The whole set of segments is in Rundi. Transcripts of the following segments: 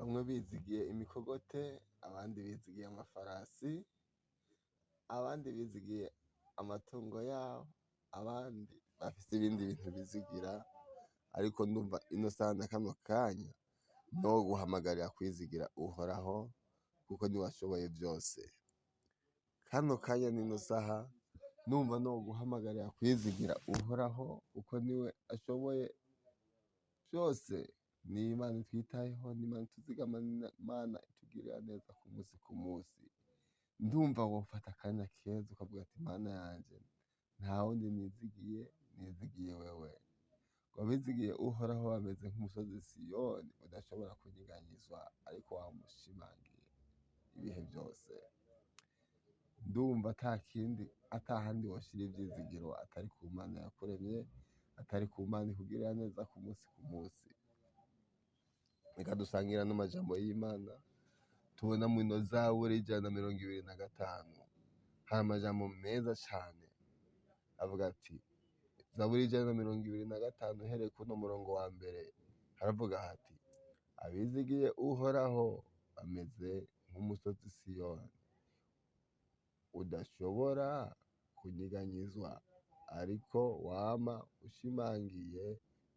bamwe bizigiye imikogote, abandi bizigiye amafarasi, abandi bizigiye amatungo yabo, abandi bafise ibindi bintu bizigira. Ariko ndumva ino saha na kano kanya no guhamagarira kwizigira Uhoraho kuko niwe ashoboye byose. Kano kanya n'ino saha numva no guhamagarira kwizigira Uhoraho kuko niwe ashoboye byose. Ni Imana itwitayeho, ni Imana ituzigama, ni Imana itugirira neza ku munsi ku munsi. Ndumva wofata akanya keza ukavuga ati Mana yanje, nta wundi nizigiye wewe. Wabizigiye Uhoraho bameze nk'umusozi Siyoni udashobora kunyeganyezwa, ariko wamushimangiye ibihe byose. Ndumva atahandi woshira ivyizigiro atari ku Mana yakuremye, atari ku Mana ikugirira neza ku munsi ku munsi. Reka dusangira n'amajambo y'Imana tubona mw'ino Zaburi 125. Hari amajambo meza cane avuga ati, Zaburi 125 uhereye kuno murongo wa mbere haravuga hati, abizigiye Uhoraho bameze nk'umusozi Siyoni udashobora kunyeganyezwa, ariko wama ushimangiye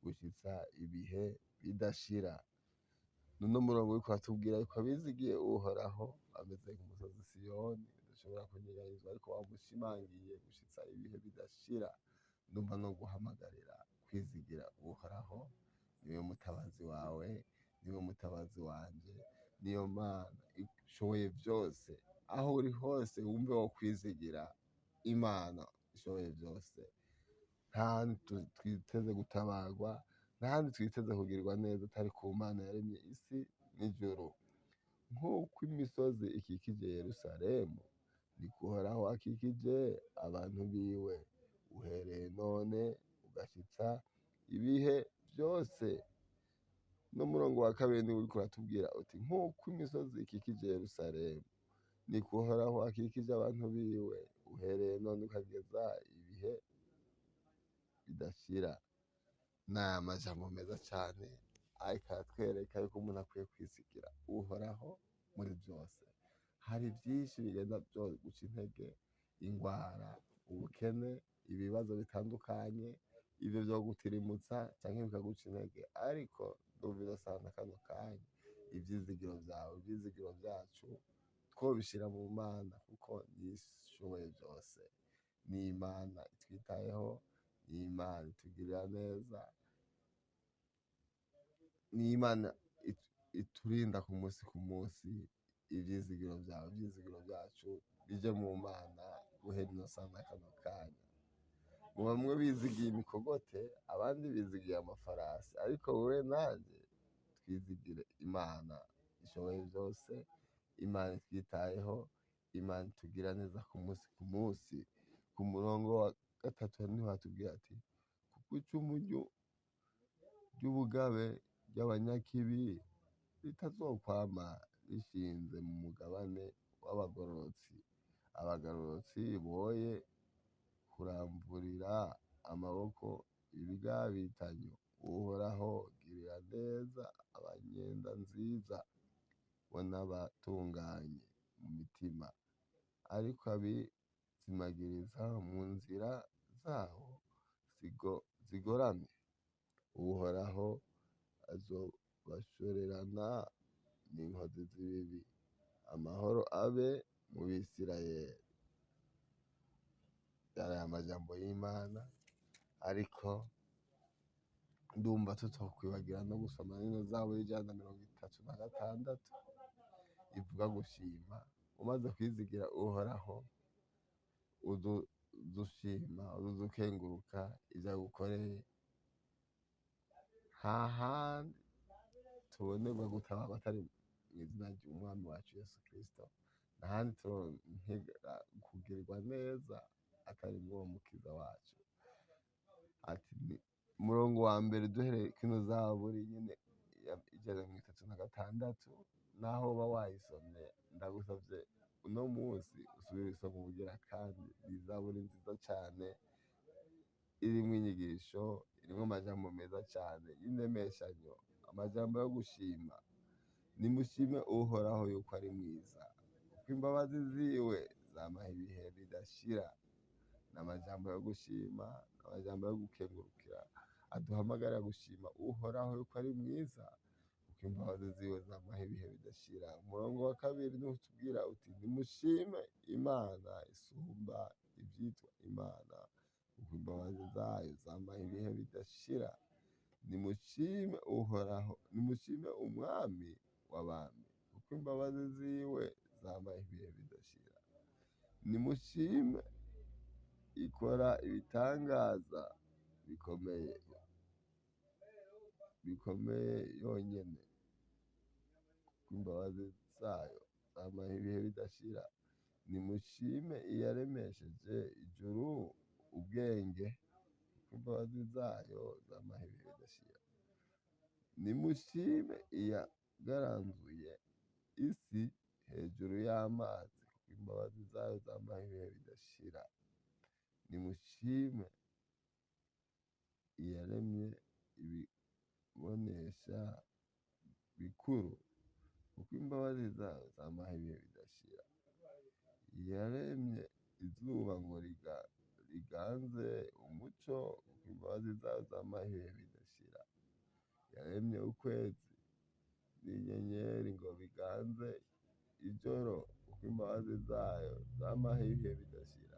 gushitsa ibihe bidashira. Nuno murongo uriko uratubwira yuko abizigiye Uhoraho bameze nk'umusozi Siyoni udashobora kunyeganyezwa, ariko wama ushimangiye gushitsa ibihe bidashira. Ndumva no guhamagarira kwizigira Uhoraho. Niwe mutabazi wawe, niwe mutabazi wanje, niyo Mana ishoboye byose. Aho uri hose wumve wo kwizigira Imana ishoboye byose. Nta handi twiteze gutabarwa, nta handi twiteze kugirirwa neza atari ku Mana yaremye isi n'ijuru. Nk'uko imisozi ikikije Yerusalemu, niko Uhoraho akikije abantu biwe, uhereye none ugashitsa ibihe byose. N'umurongo wa kabiri niwo uriko uratubwira uti, nk'uko imisozi ikikije Yerusalemu, niko Uhoraho akikije abantu biwe, uhereye none ukageza ibihe bidashira. N'aya majambo meza cane ariko aratwereka yuko umuntu akwiye kwizigira Uhoraho muri byose. Hari byinshi bigenda guca intege, ingwara, ubukene, ibibazo bitandukanye, ivyo vyo gutirimutsa canke bikaguca intege, ariko ndumva ino saha na kano kanya ivyizigiro vyawe, ivyizigiro vyacu twobishira mu Mana kuko niyo ishoboye byose. Ni Imana itwitayeho, ni Imana itugirira neza, ni Imana iturinda ku munsi ku munsi. Ivyizigiro vyawe, ivyizigiro vyacu bije mu Mana guhera ino saha na kano kanya. Bamwe bizigiye imikogote, abandi bizigiye amafarasi, ariko wewe nanje twizigire Imana ishoboye byose, Imana itwitayeho, Imana itugira neza ku munsi ku munsi. Ku murongo wa gatatu niho hatubwira ati, kuko icumu ry'ubugabe ry'abanyakibi ritazokwama rishinze mu mugabane w'abagororotsi. Abagororotsi boye kuramvurira amaboko ibigabitanyo. Uhoraho girira neza abanyenda nziza, bo n'abatunganye mu mitima, ariko abizimagiriza mu nzira zabo zigoramye. Uhoraho azobashorerana n'inkozi z'ibibi. Amahoro abe mu Bisirayeli. Yari amajambo y'Imana, ariko ndumva tutokwibagira no gusoma nino Zaburi 136 ivuga gushima. Umaze kwizigira Uhoraho uzushima, uzukenguruka ivyo agukoreye. Nta handi tubonerwa gutabarwa atari mw'izina ry'Umwami wacu Yesu Kristo. Nta handi turonkera kugirirwa neza atari mw'uwo mukiza wacu. Ati umurongo wa mbere duhereye kino Zaburi nyene 136, naho uba wayisomye ndagusavye uno munsi usubire usome ubugira kandi. Ni Zaburi nziza cane irimwo inyigisho, irimwo amajambo meza cane y'indemeshanyo, amajambo yo gushima. nimushime uhoraho yuko ari mwiza, kuko imbabazi ziwe zamaho ibihe bidashira. N'amajambo yo gushima, n'amajambo yo gukengurukira aduhamagarira gushima uhoraho yuko ari mwiza, kuko imbabazi ziwe zamaho ibihe bidashira. Umurongo wa kabiri niho utubwira uti nimushime Imana isumba ivyitwa imana, kuko imbabazi zayo zamaho ibihe bidashira. Nimushime uhoraho, nimushime umwami w'abami, kuko imbabazi ziwe zamaho ibihe bidashira. Nimushime ikora ibitangaza bikomeye yonyene, kuko imbabazi zayo zamaho ibihe bidashira. Nimushime iyaremesheje ijuru ubwenge, kuko imbabazi zayo zamaho ibihe bidashira. Nimushime iyagaranzuye isi hejuru y'amazi, kuko imbabazi zayo zamaho ibihe bidashira. Nimushime iyaremye ibibonesha bikuru, kuko imbabazi zayo zamaho ibihe bidashira. Iyaremye izuba ngo riganze umuco, kuko imbabazi zayo zamaho ibihe bidashira. Yaremye ukwezi n'inyenyeri ngo biganze ijoro, kuko imbabazi zayo zamaho ibihe bidashira.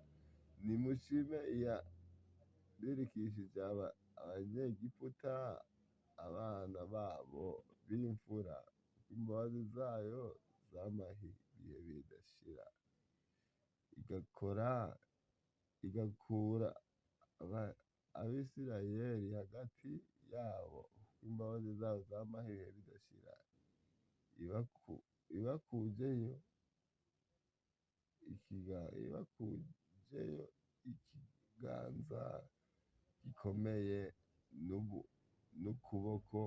Nimushime iyabirikishije abanyegiputa abana babo b'imfura, kuko imbabazi zayo zamaho ibihe bidashira. Igakura Abisirayeli hagati yabo, kuko imbabazi zayo zamaho ibihe bidashira. Ibakujeyo ikiganza gikomeye n'ukuboko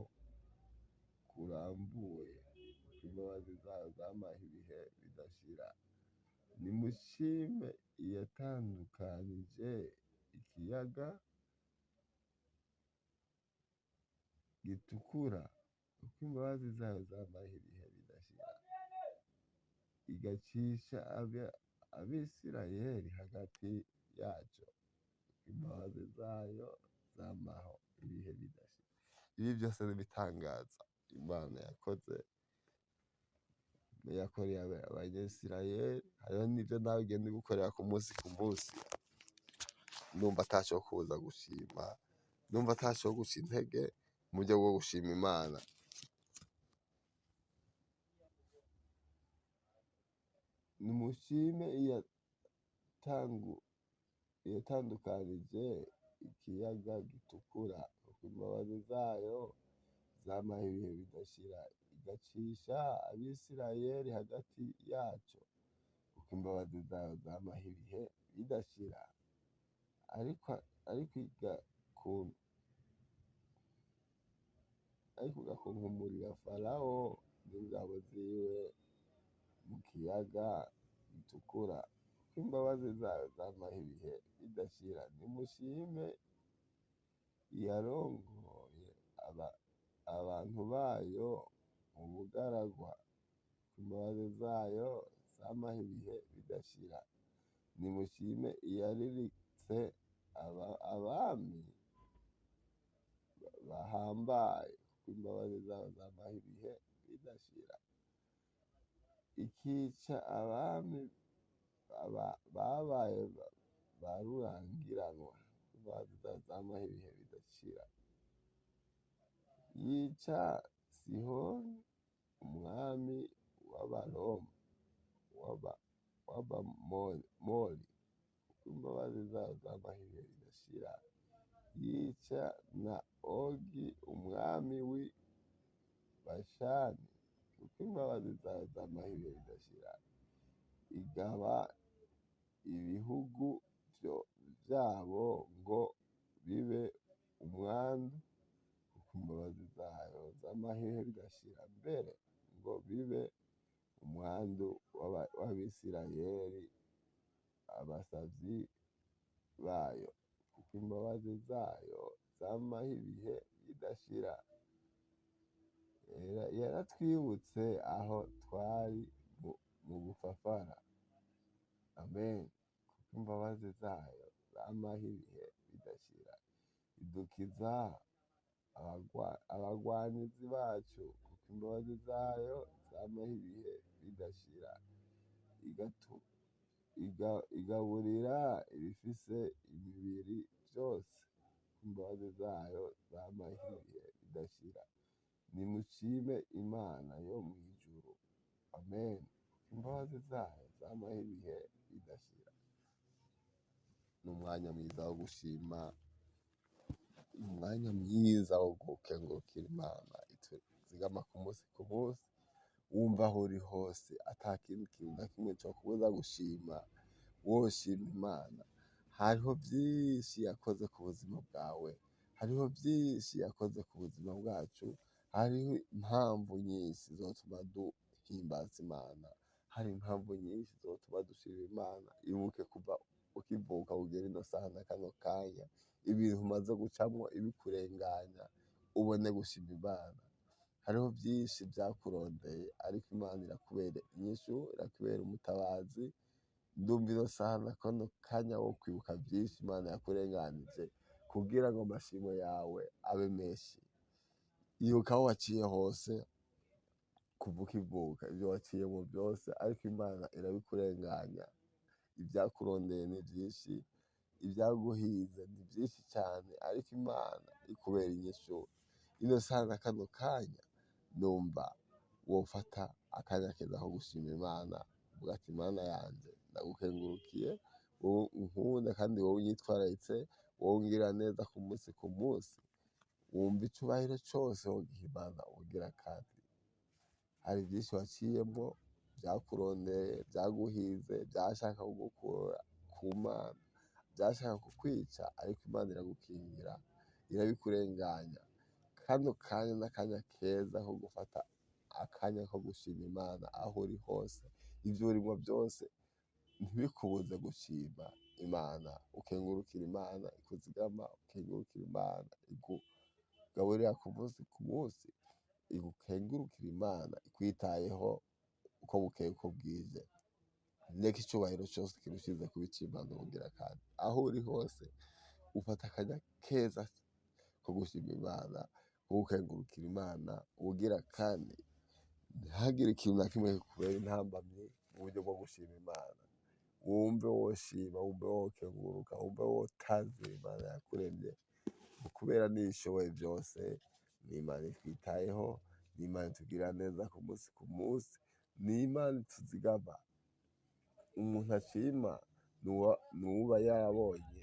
kurambuye, kuko imbabazi zayo zamaho ibihe bidashira. Nimushime iyatandukanije ikiyaga gitukura, kuko imbabazi zayo zamaho ibihe bidashira. Igacisha Abisirayeli hagati yaco, kuko imbabazi zayo zamaho ibihe bidashira. Ibi byose n'ibitangaza Imana yakoze, yakoreye Abanyesirayeli. Hariho n'ivyo nawe ugenda gukorera ku munsi ku munsi, ndumva ataco kuza gushima, ndumva ataco guca intege mu buryo bwo gushima Imana. Nimushime iyatandukanije ikiyaga gitukura, kuko imbabazi zayo zamaho ibihe bidashira. Igacisha Abisirayeli hagati yaco, kuko imbabazi zayo zamaho ibihe bidashira. Ariko igakunkumurira Farawo n'ingabo ziwe mu kiyaga gitukura, kuko imbabazi zayo zamaho ibihe bidashira. Nimushime iyarongoye abantu bayo mu bugaragwa, kuko imbabazi zayo zamaho ibihe bidashira. Nimushime iyariritse abami bahambaye, kuko imbabazi zayo zamaho ibihe bidashira. Ikica abami babaye ba rurangiranwa, kuko imbabazi zayo zamaho ibihe bidashira. Yica Sihoni umwami w'Abamori, kuko imbabazi zayo zamaho ibihe bidashira. Yica na Ogi umwami w'i Bashani, kuko imbabazi zayo zamaho ibihe bidashira. Igaba ibihugu vyabo ngo bibe umwandu, kuko imbabazi zayo zamaho ibihe bidashira. Mbere ngo bibe umwandu w'Abisirayeli, abasavyi bayo, kuko imbabazi zayo zamaho ibihe bidashira. yaratwibutse aho twari mu gufafara, amen. Kuko imbabazi zayo zamaho ibihe bidashira, idukiza abagwanizi bacu. Kuko imbabazi zayo zamaho ibihe bidashira, igaburira ibifise imibiri byose. Imbabazi zayo zamaho ibihe bidashira. Nimushime Imana yo mw'ijuru, amen. Imbabazi zayo zamaho ibihe bidashira. Ni umwanya mwiza wo gushima, umwanya mwiza wo gukengurukira Imana ituzigama ku munsi ku munsi. Wumva aho uri hose atakindi kintu na kimwe cokubuza gushima, woshima Imana. Hariho vyinshi yakoze ku buzima bwawe, hariho vyinshi yakoze ku buzima bwacu, hariho impamvu nyinshi zotuma duhimbaza Imana, hari impamvu nyinshi zotuma dushima Imana. Ibuke kuva ukivuka kugera ino saha na kano kanya, ibintu umaze gucamwo ibikurenganya, ubone gushima Imana. Hariho vyinshi vyakurondeye, ariko Imana irakubera inyishu, irakubera umutabazi. Ndumva ino saha na kano kanya wo kwibuka vyinshi Imana yakurenganije, kugira ngo amashimo yawe abe menshi. Ibuka aho waciye hose kuva ukivuka, ivyo waciyemwo vyose, ariko Imana irabikurenganya. Ivyakurondeye ni vyinshi, ivyaguhize ni vyinshi cane, ariko Imana ikubera inyishu. Ino saha na kano kanya ndumva wofata akanya keza ko gushima Imana, uvuga ati Mana yanje ndagukengurukiye, wowe unkunda kandi wowe unyitwararitse, wowe ungirira neza ku munsi ku munsi. Wumva icubahiro cose wogiha Imana ubugira kandi. Hari vyinshi waciyemwo vyakurondeye, vyaguhize, vyashaka kugukura ku Mana, vyashaka kukwica, ariko Imana iragukingira, irabikurenganya. Kano kanya n'akanya keza ko gufata akanya ko gushima Imana aho uri hose. Ivyo urimwo vyose ntibikubuze gushima Imana, ukengurukira Imana ikuzigama, ukengurukira Imana ikugaburira ku munsi ku munsi, ukengurukira Imana ikwitayeho uko bukeye uko bwije. Reka icubahiro cose kirushize kuba ic'Imana ubugira kandi. Aho uri hose ufata akanya keza ko gushima Imana, ko gukengurukira Imana ubugira kandi. Ntihagire ikintu na kimwe kikubera intambamyi mu buryo bwo gushima Imana. Wumve woshima, wumve wokenguruka, wumve wotaza Imana yakuremye, kubera niyo ishoboye vyose. Ni Imana itwitayeho, ni Imana itugirira neza ku munsi ku munsi, ni Imana ituzigama. Umuntu ashima nuwuba yarabonye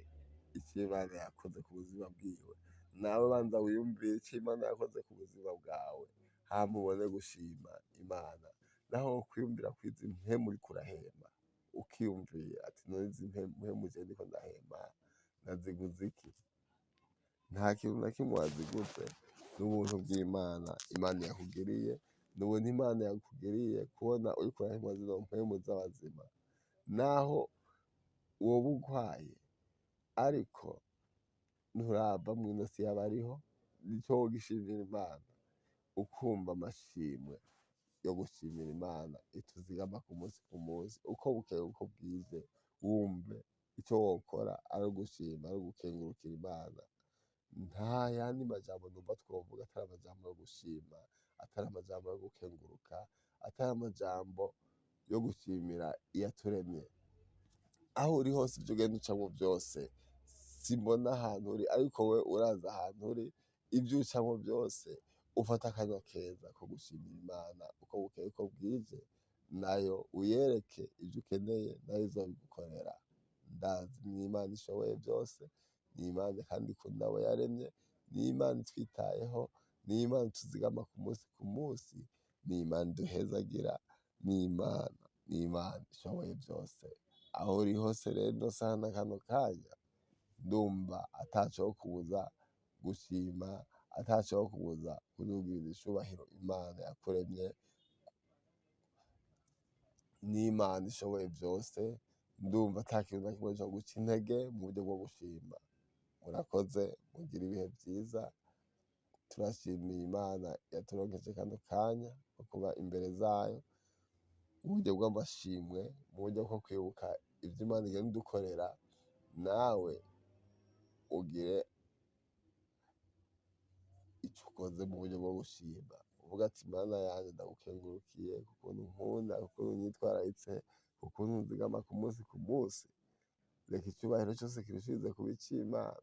ico Imana yakoze ku buzima bwiwe. Nawe banza wiyumvire ico Imana yakoze ku buzima bwawe, hama ubone gushima Imana. Naho wokwiyumvira kwizi mpwemu uriko urahema, ukiyumvira ati none izi mpwemu je ndiko ndahema naziguze iki? Nta kintu na kimwe waziguze, n'ubuntu bw'Imana Imana yakugiriye, n'ubuntu Imana yakugiriye kubona uriko urahema zino mpwemu z'abazima. Naho woba ugwaye, ariko nturava mw'ino si y'abariho, nico wogishimira Imana, ukumva amashimwe yo gushimira Imana ituzigama ku munsi ku munsi. Uko bukeye uko bwije, wumve ico wokora ari ugushima, ari ugukengurukira Imana. Nta yandi majambo numva twovuga atari amajambo yo gushima, atari amajambo yo gukenguruka, atari amajambo yo gushimira iyaturemye. Aho uri hose ivyo ugenda ucamwo vyose, simbona ahantu uri, ariko we urazi ahantu uri. Ivyo ucamwo vyose ufata akanya keza ko gushimira Imana uko bukeye uko bwije, nayo uyereke ivyo ukeneye, nayo izobigukorera. Ndazi ni Imana ishoboye vyose, ni Imana kandi ikunda abo yaremye, ni Imana itwitayeho, ni Imana ituzigama ku munsi ku munsi, ni Imana iduhezagira, ni Imana ishoboye vyose. Aho uri hose rero ino saha na kano kanya, ndumva atacokubuza gushima, atacokubuza kudugiriza icubahiro Imana yakuremye. Ni Imana ishoboye vyose, ndumva ata kintu na kimwe co guca intege mu buryo bwo gushima. Murakoze, mugire ibihe vyiza. turashimiye Imana yaturonkeje kano kanya ko kuba imbere zayo mu buryo bw'amashimwe, mu buryo bwo kwibuka ivyo Imana igenda idukorera, nawe ugire ico ukoze mu buryo bwo gushima, uvuga ati Mana yanje ndagukengurukiye ku kuntu unkunda, ku kuntu unyitwararitse, ku kuntu unzigama ku munsi ku munsi, reka icubahiro cose kirushirize kuba ic'Imana.